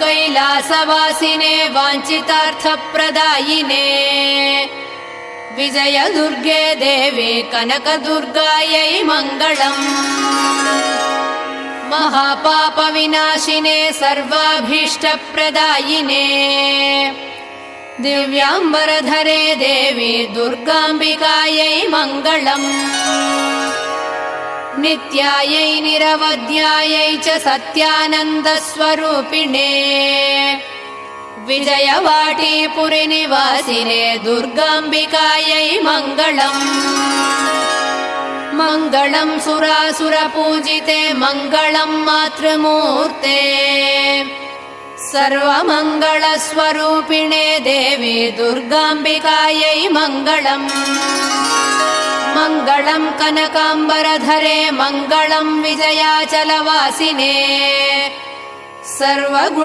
कैलासवासिने वाञ्छितार्थप्रदायिने विजयदुर्गे देवी कनकदुर्गायै मङ्गलम् महापापविनाशिने सर्वाभीष्टप्रदायिने दिव्याम्बरधरे देवी दुर्गाम्बिकायै मङ्गलम् नित्यायै निरवध्यायै च सत्यानन्दस्वरूपिणे विजयवाटीपुरिनिवासिने दुर्गाम्बिकायै मङ्गलम् मङ्गलम् सुरासुरपूजिते मङ्गलम् मातृमूर्ते सर्वमङ्गलस्वरूपिणे देवी दुर्गाम्बिकायै मङ्गलम् मङ्गलम् कनकाम्बरधरे मङ्गलम् विजयाचलवासिने सर्वगुण